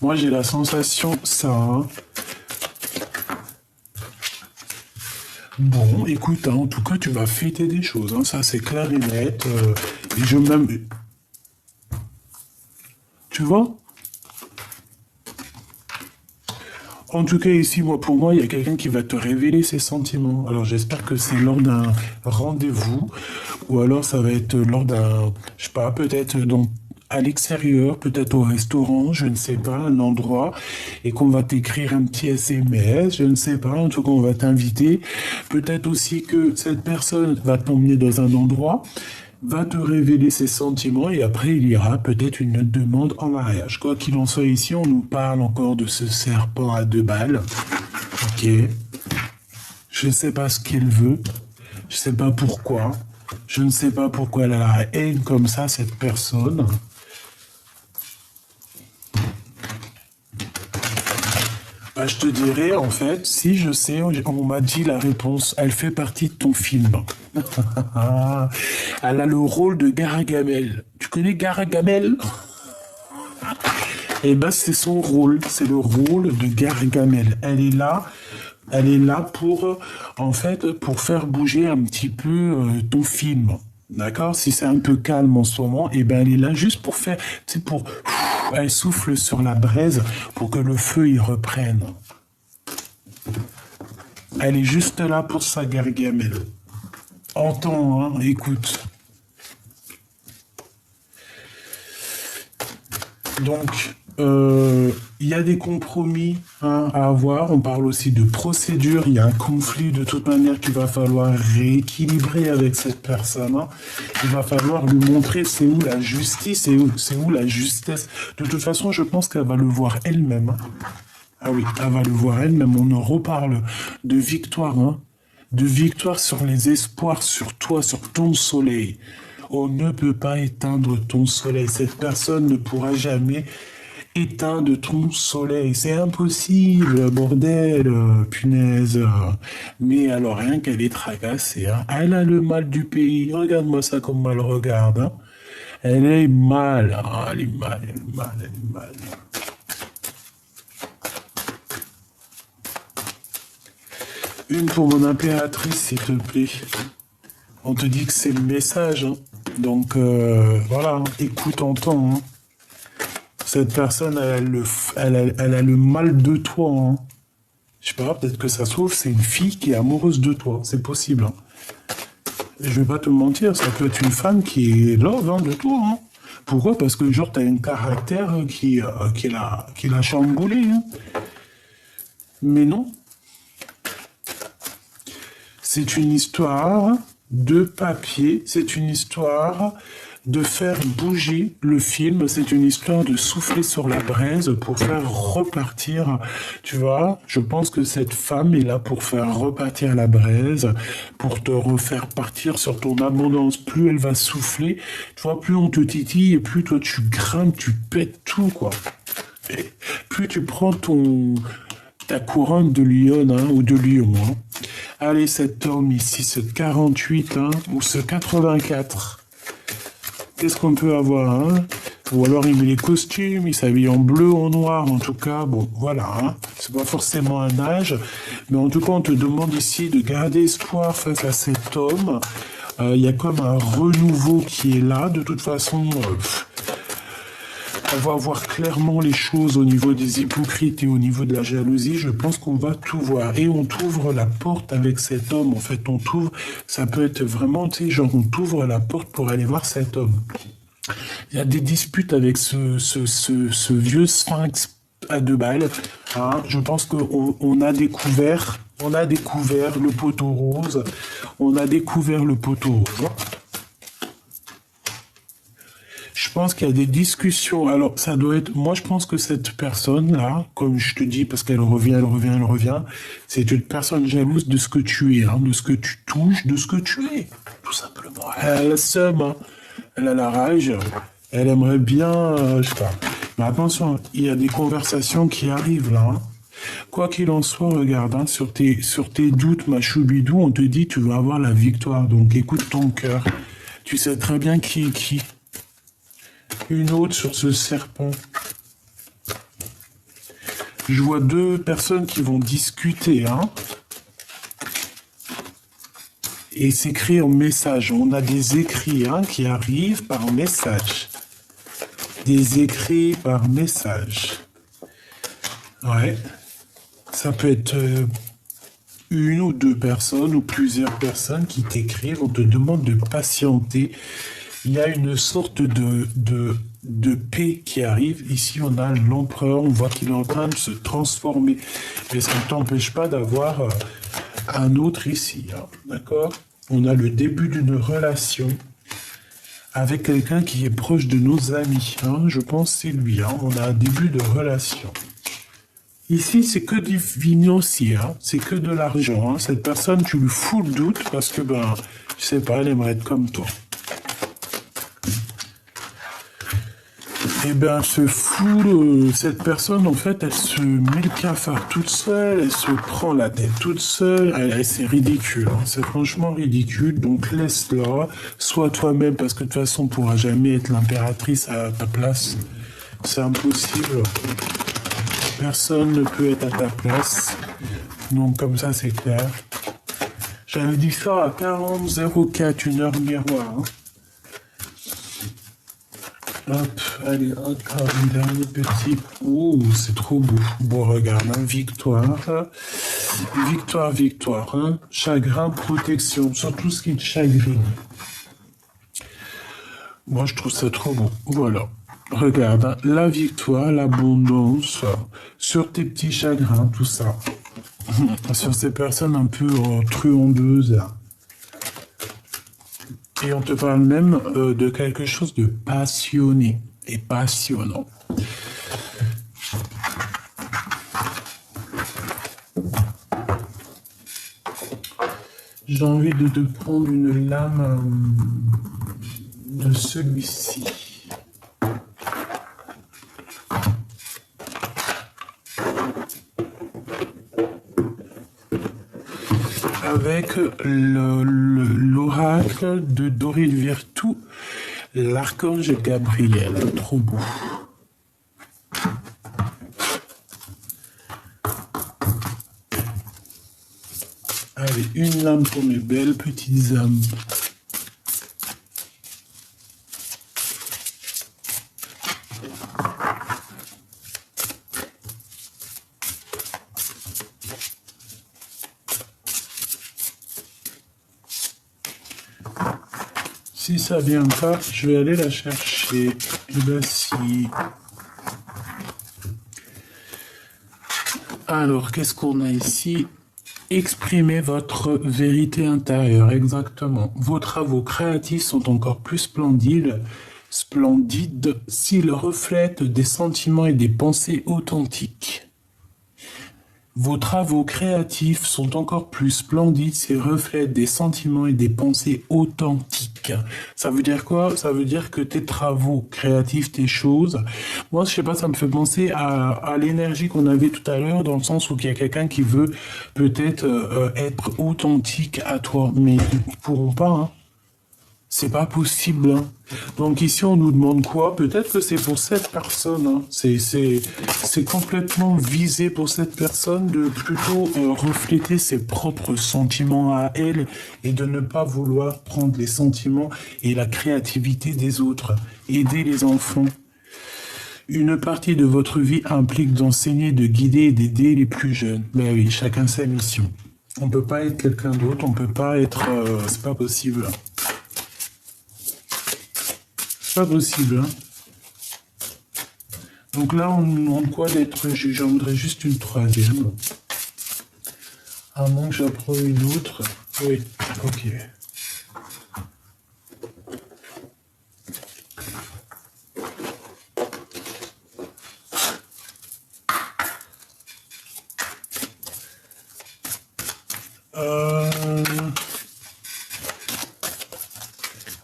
Moi, j'ai la sensation, ça. Hein. Bon, écoute, hein, en tout cas, tu vas fêter des choses. Hein, ça, c'est clair et net. Et je même... Tu vois? En tout cas, ici, moi, pour moi, il y a quelqu'un qui va te révéler ses sentiments. Alors, j'espère que c'est lors d'un rendez-vous, ou alors ça va être lors d'un, je sais pas, peut-être donc à l'extérieur, peut-être au restaurant, je ne sais pas, un endroit, et qu'on va t'écrire un petit SMS, je ne sais pas, en tout cas, on va t'inviter. Peut-être aussi que cette personne va t'emmener dans un endroit, va te révéler ses sentiments et après il y aura peut-être une demande en mariage. Quoi qu'il en soit, ici on nous parle encore de ce serpent à deux balles. Ok. Je ne sais pas ce qu'elle veut. Je ne sais pas pourquoi. Je ne sais pas pourquoi elle a la haine comme ça, cette personne. Bah, je te dirais, en fait, si je sais, on m'a dit la réponse, elle fait partie de ton film. Elle a le rôle de Gargamel. Tu connais Gargamel? Eh ben, c'est son rôle, c'est le rôle de Gargamel. Elle est là pour, en fait, pour faire bouger un petit peu ton film. D'accord? Si c'est un peu calme en ce moment, eh ben, elle est là juste pour faire, tu sais, pour, elle souffle sur la braise pour que le feu y reprenne. Elle est juste là pour ça, Gargamel. Entends, hein, écoute. Donc, il y a des compromis hein, à avoir. On parle aussi de procédure. Il y a un conflit de toute manière qu'il va falloir rééquilibrer avec cette personne. Hein. Il va falloir lui montrer c'est où la justice et c'est où la justesse. De toute façon, je pense qu'elle va le voir elle-même. Hein. Ah oui, elle va le voir elle-même. On en reparle de victoire. Hein. De victoire sur les espoirs, sur toi, sur ton soleil. On ne peut pas éteindre ton soleil. Cette personne ne pourra jamais éteindre ton soleil. C'est impossible, bordel, punaise. Mais alors, rien qu'elle est tracassée. Hein. Elle a le mal du pays. Regarde-moi ça comme elle regarde. Hein. Elle est mal. Ah, elle est mal, elle est mal, elle est mal. Une pour mon impératrice, s'il te plaît. On te dit que c'est le message. Hein. Donc, voilà, hein. Écoute, entends. Hein. Cette personne, elle a le mal de toi. Hein. Je sais pas, peut-être que ça se trouve, c'est une fille qui est amoureuse de toi. C'est possible. Hein. Et je vais pas te mentir, ça peut être une femme qui est love hein, de toi. Hein. Pourquoi? Parce que, genre, t'as un caractère qui l'a chamboulé. Hein. Mais non. C'est une histoire de papier, c'est une histoire de faire bouger le film, c'est une histoire de souffler sur la braise pour faire repartir, tu vois, je pense que cette femme est là pour faire repartir la braise, pour te refaire partir sur ton abondance. Plus elle va souffler, tu vois, plus on te titille et plus toi tu grimpes, tu pètes tout, quoi. Et plus tu prends ta couronne de lion hein, ou de lion. Hein. Allez, cet homme ici, ce 48 hein, ou ce 84. Qu'est-ce qu'on peut avoir hein? Ou alors il met les costumes, il s'habille en bleu, en noir, en tout cas. Bon, voilà. Hein. C'est pas forcément un âge. Mais en tout cas, on te demande ici de garder espoir face à cet homme. Il y a comme un renouveau qui est là. De toute façon... on va voir clairement les choses au niveau des hypocrites et au niveau de la jalousie. Je pense qu'on va tout voir. Et on t'ouvre la porte avec cet homme. En fait, on t'ouvre, ça peut être vraiment, tu sais, genre on t'ouvre la porte pour aller voir cet homme. Il y a des disputes avec ce vieux sphinx à 2 balles. Hein. Je pense qu'on a découvert, le poteau rose. On a découvert le poteau rose. Je pense qu'il y a des discussions. Alors, ça doit être... Moi, je pense que cette personne-là, comme je te dis, parce qu'elle revient, c'est une personne jalouse de ce que tu es, hein, de ce que tu touches, de ce que tu es. Tout simplement. Elle a le seum, hein. Elle a la rage. Elle aimerait bien... je sais pas. Mais attention, il y a des conversations qui arrivent, là. Hein. Quoi qu'il en soit, regarde, hein, sur tes doutes, ma choubidou, on te dit tu vas avoir la victoire. Donc, écoute ton cœur. Tu sais très bien qui est qui. Une autre sur ce serpent. Je vois 2 personnes qui vont discuter, hein. Et s'écrire en message. On a des écrits, hein, qui arrivent par message. Des écrits par message. Ouais. Ça peut être une ou 2 personnes ou plusieurs personnes qui t'écrivent. On te demande de patienter. Il y a une sorte de paix qui arrive. Ici, on a l'empereur. On voit qu'il est en train de se transformer. Mais ça ne t'empêche pas d'avoir un autre ici. Hein, d'accord? On a le début d'une relation avec quelqu'un qui est proche de nos amis. Hein, je pense que c'est lui. Hein, on a un début de relation. Ici, c'est que du financier. Hein, c'est que de l'argent. Hein. Cette personne, tu lui fous le doute parce que, je sais pas, elle aimerait être comme toi. Eh bien, cette personne, en fait, elle se met le cafard toute seule, elle se prend la tête toute seule, c'est ridicule, hein, c'est franchement ridicule, donc laisse-la, sois toi-même, parce que de toute façon, on ne pourra jamais être l'impératrice à ta place, c'est impossible, personne ne peut être à ta place, donc comme ça, c'est clair. J'avais dit ça à 40,04, 1 heure miroir, hein. Hop, allez, encore un dernier petit. Ouh, c'est trop beau. Bon, regarde, hein, victoire. Victoire, victoire. Hein. Chagrin, protection. Sur tout ce qui est chagrine. Moi, je trouve ça trop beau. Voilà. Regarde, hein, la victoire, l'abondance. Sur tes petits chagrins, tout ça. Sur ces personnes un peu truandeuses. Et on te parle même de quelque chose de passionné et passionnant. J'ai envie de te prendre une lame de celui-ci. Avec l'oracle de Doril Virtou, l'archange Gabriel. Trop beau. Allez, une lame pour mes belles petites âmes. Si ça vient pas, je vais aller la chercher. Et là, si. Alors, qu'est-ce qu'on a ici? Exprimez votre vérité intérieure, exactement. Vos travaux créatifs sont encore plus splendides s'ils reflètent des sentiments et des pensées authentiques. Vos travaux créatifs sont encore plus splendides s'ils reflètent des sentiments et des pensées authentiques. Ça veut dire quoi? Ça veut dire que tes travaux créatifs, tes choses, moi je sais pas, ça me fait penser à l'énergie qu'on avait tout à l'heure, dans le sens où il y a quelqu'un qui veut peut-être être authentique à toi, mais ils pourront pas, hein. C'est pas possible. Hein. Donc ici, on nous demande quoi? Peut-être que c'est pour cette personne. Hein. C'est complètement visé pour cette personne de plutôt refléter ses propres sentiments à elle et de ne pas vouloir prendre les sentiments et la créativité des autres. Aider les enfants. Une partie de votre vie implique d'enseigner, de guider et d'aider les plus jeunes. Ben oui, chacun sa mission. On peut pas être quelqu'un d'autre, on peut pas être... c'est pas possible. Pas possible, hein. Donc là, on nous demande quoi d'être jugé? J'en voudrais juste une troisième. À moins que j'apprends une autre. Oui, ok.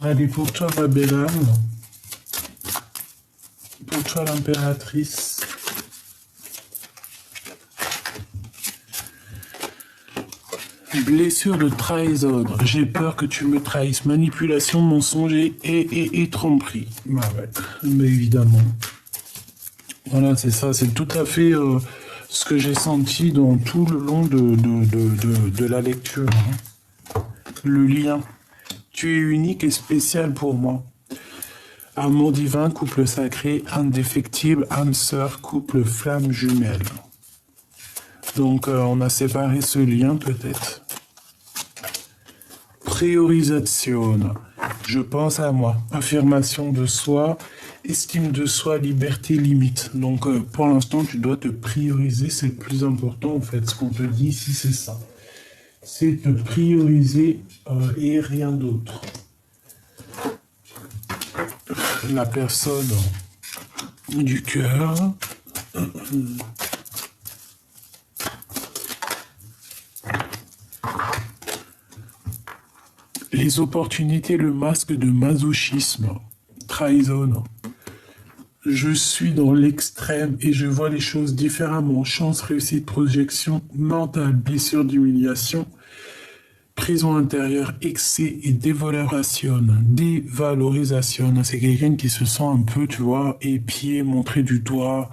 Allez, pour toi, ma belle âme. Pour toi, l'impératrice. Blessure de trahison. J'ai peur que tu me trahisses. Manipulation, mensonge et tromperie. Bah ouais, mais évidemment. Voilà, c'est ça. C'est tout à fait ce que j'ai senti dans tout le long de la lecture. Hein. Le lien. Tu es unique et spécial pour moi. Amour divin, couple sacré, indéfectible, âme sœur, couple flamme jumelle. Donc on a séparé ce lien peut-être. Priorisation. Je pense à moi. Affirmation de soi, estime de soi, liberté, limite. Donc pour l'instant tu dois te prioriser, c'est le plus important en fait. Ce qu'on te dit ici c'est ça. C'est te prioriser et rien d'autre. La personne du cœur. Les opportunités, le masque de masochisme. Trahison. Je suis dans l'extrême et je vois les choses différemment. Chance, réussite, projection mentale, blessure d'humiliation, prison intérieure, excès et dévalorisation. Dévalorisation. C'est quelqu'un qui se sent un peu, tu vois, épié, montré du doigt.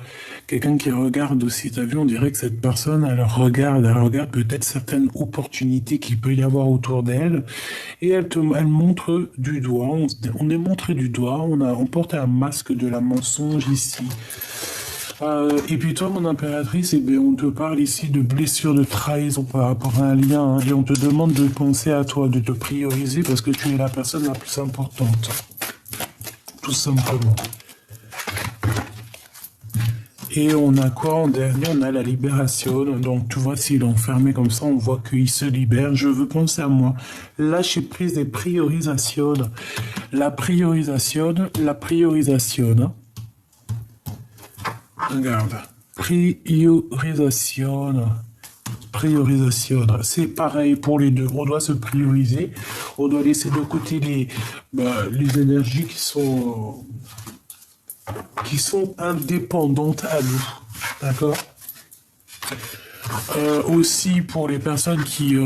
Quelqu'un qui regarde aussi. T'as vu, on dirait que cette personne, elle regarde peut-être certaines opportunités qu'il peut y avoir autour d'elle. Et elle montre du doigt. On est montré du doigt. On porte un masque de la mensonge ici. Et puis toi, mon impératrice, eh bien, on te parle ici de blessure, de trahison par rapport à un lien, hein, et on te demande de penser à toi, de te prioriser parce que tu es la personne la plus importante. Tout simplement. Et on a quoi en dernier? On a la libération. Donc tu vois, s'il est enfermé comme ça, on voit qu'il se libère. Je veux penser à moi. Lâcher prise des priorisations. La priorisation. Regarde. Priorisation. C'est pareil pour les deux. On doit se prioriser. On doit laisser de côté les énergies qui sont indépendantes à nous. D'accord? Aussi pour les personnes qui...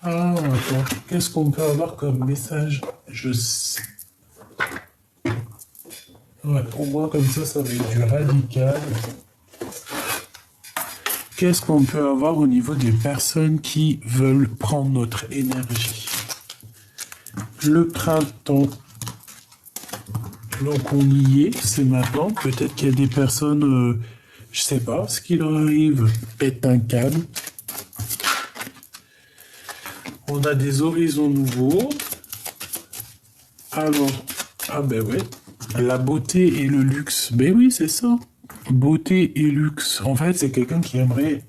Ah, attends. Qu'est-ce qu'on peut avoir comme message? Je sais. Ouais, au moins comme ça va être du radical. Qu'est-ce qu'on peut avoir au niveau des personnes qui veulent prendre notre énergie? Le printemps. Donc on y est, c'est maintenant. Peut-être qu'il y a des personnes, je sais pas, ce qui leur arrive, pète un câble. On a des horizons nouveaux. Alors, ah ben ouais, la beauté et le luxe. Ben oui, c'est ça. Beauté et luxe. En fait, c'est quelqu'un qui aimerait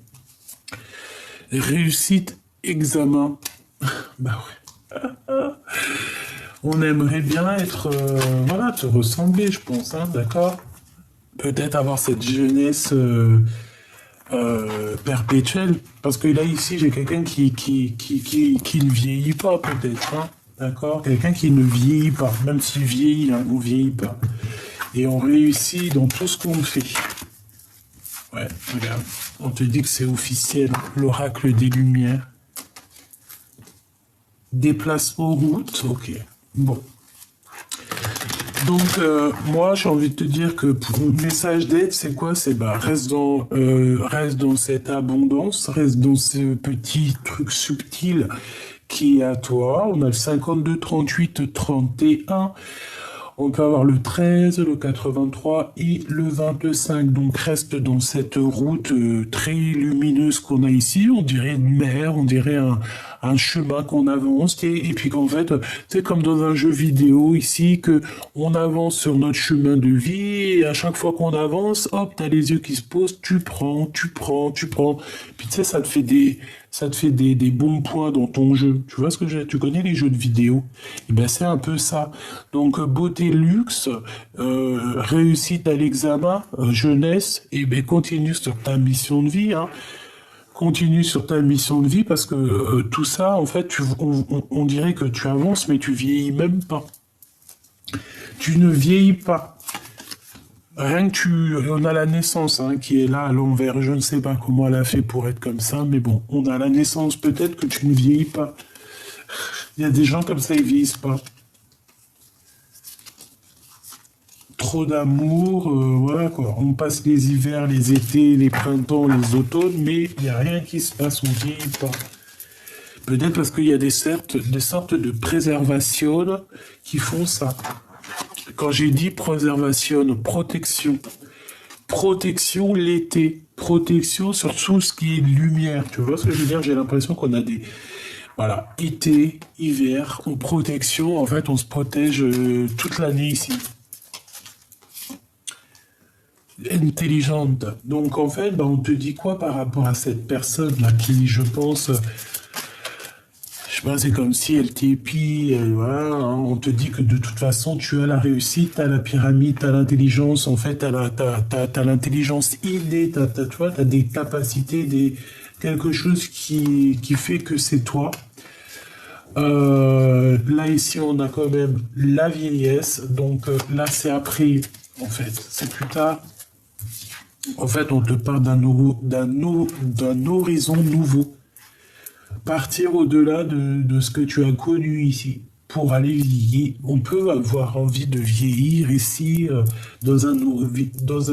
réussite, examen. Bah ouais. On aimerait bien être, voilà, te ressembler, je pense, hein, d'accord? Peut-être avoir cette jeunesse perpétuelle. Parce que là, ici, j'ai quelqu'un qui ne vieillit pas, peut-être, hein, d'accord? Quelqu'un qui ne vieillit pas. Même s'il vieillit, hein, on ne vieillit pas. Et on réussit dans tout ce qu'on fait. Ouais, regarde. On te dit que c'est officiel. L'oracle des Lumières. Déplacement route, ok. Bon. Donc, moi, j'ai envie de te dire que pour le message d'aide, c'est quoi? C'est reste dans cette abondance, reste dans ce petit truc subtil qui est à toi. On a le 52, 38, 31. On peut avoir le 13, le 83 et le 25. Donc reste dans cette route très lumineuse qu'on a ici. On dirait une mer, on dirait un un chemin qu'on avance, et puis qu'en fait, c'est comme dans un jeu vidéo ici, que on avance sur notre chemin de vie, et à chaque fois qu'on avance, hop, t'as les yeux qui se posent, tu prends, tu prends, tu prends. Puis tu sais, ça te fait des bons points dans ton jeu. Tu vois ce que tu connais les jeux de vidéo? Et ben c'est un peu ça. Donc beauté, luxe, réussite à l'examen, jeunesse, et ben continue sur ta mission de vie, hein. Continue sur ta mission de vie parce que tout ça, en fait, on dirait que tu avances, mais tu vieillis même pas. Tu ne vieillis pas. Rien que on a la naissance hein, qui est là à l'envers. Je ne sais pas comment elle a fait pour être comme ça, mais bon, on a la naissance. Peut-être que tu ne vieillis pas. Il y a des gens comme ça, ils vieillissent pas. Trop d'amour, voilà quoi. On passe les hivers, les étés, les printemps, les automnes, mais il n'y a rien qui se passe, on vieillit pas. Peut-être parce qu'il y a des sortes de préservation qui font ça. Quand j'ai dit préservation, protection. Protection l'été. Protection sur tout ce qui est lumière. Tu vois ce que je veux dire? J'ai l'impression qu'on a des... Voilà, été, hiver, en protection. En fait, on se protège toute l'année ici. Intelligente. Donc en fait, on te dit quoi par rapport à cette personne-là qui, je pense, je sais pas, c'est comme si elle t'épie, voilà, hein, on te dit que de toute façon, tu as la réussite, t'as la pyramide, t'as l'intelligence, en fait, t'as l'intelligence innée, tu vois, t'as des capacités, quelque chose qui fait que c'est toi. Là, ici, on a quand même la vieillesse, donc là, c'est après, en fait, c'est plus tard. En fait, on te parle d'un horizon nouveau. Partir au-delà de ce que tu as connu ici pour aller vieillir. On peut avoir envie de vieillir ici dans un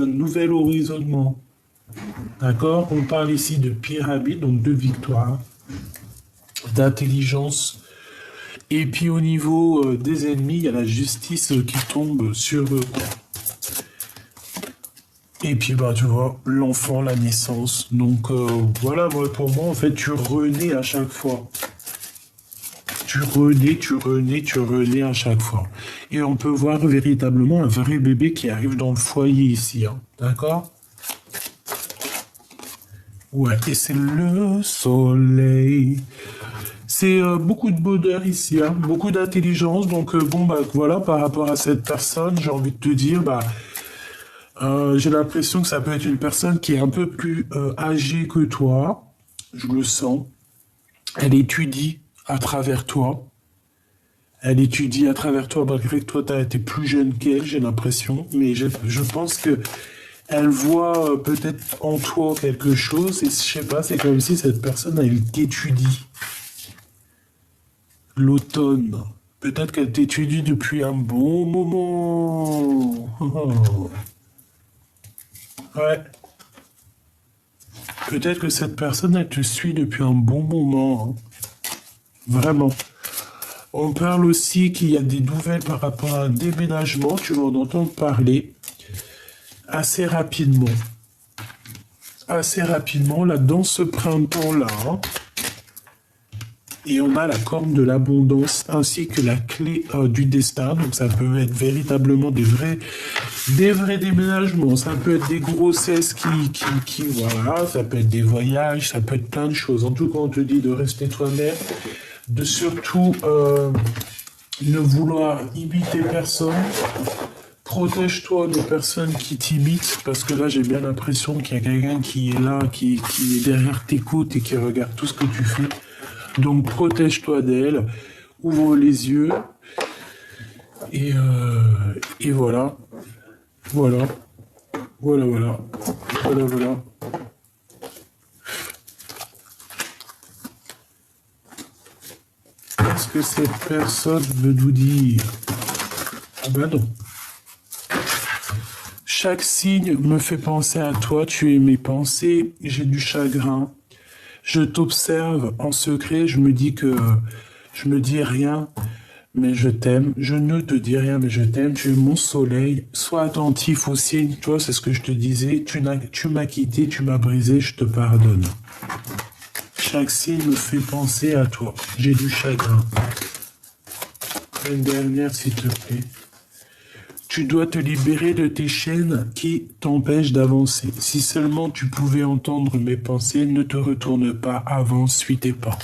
nouvel horizonnement. D'accord? On parle ici de pyramide, donc de victoire, d'intelligence. Et puis au niveau des ennemis, il y a la justice qui tombe sur eux. Et puis, tu vois, l'enfant, la naissance. Donc, voilà, pour moi, en fait, tu renais à chaque fois. Tu renais à chaque fois. Et on peut voir véritablement un vrai bébé qui arrive dans le foyer ici. Hein. D'accord? Ouais, et c'est le soleil. C'est beaucoup de bonheur ici, hein, beaucoup d'intelligence. Donc, voilà, par rapport à cette personne, j'ai envie de te dire, j'ai l'impression que ça peut être une personne qui est un peu plus âgée que toi. Je le sens. Elle étudie à travers toi. Elle étudie à travers toi, malgré que toi, tu as été plus jeune qu'elle, j'ai l'impression. Mais je pense que elle voit peut-être en toi quelque chose. Et je sais pas, c'est comme si cette personne, elle t'étudie. L'automne. Peut-être qu'elle t'étudie depuis un bon moment. Ouais. Peut-être que cette personne, elle te suit depuis un bon moment. Hein. Vraiment. On parle aussi qu'il y a des nouvelles par rapport à un déménagement. Tu vas en entendre parler assez rapidement. Assez rapidement, là, dans ce printemps-là. Hein. Et on a la corne de l'abondance ainsi que la clé du destin. Donc ça peut être véritablement des vrais déménagements. Ça peut être des grossesses voilà, ça peut être des voyages, ça peut être plein de choses. En tout cas, on te dit de rester toi-même, de surtout ne vouloir imiter personne. Protège-toi des personnes qui t'imitent, parce que là, j'ai bien l'impression qu'il y a quelqu'un qui est là, qui est derrière tes côtes et qui regarde tout ce que tu fais. Donc, protège-toi d'elle, ouvre les yeux, et voilà. Voilà. Voilà. Qu'est-ce que cette personne veut nous dire? Ah ben non. Chaque signe me fait penser à toi, tu es mes pensées, j'ai du chagrin. Je t'observe en secret, je me dis rien, mais je t'aime. Je ne te dis rien, mais je t'aime. Tu es mon soleil. Sois attentif aux signes. Toi, c'est ce que je te disais. Tu m'as quitté, tu m'as brisé, je te pardonne. chaque signe me fait penser à toi. J'ai du chagrin. Une dernière, s'il te plaît. Tu dois te libérer de tes chaînes qui t'empêchent d'avancer. Si seulement tu pouvais entendre mes pensées, ne te retourne pas, avance, suis tes pas.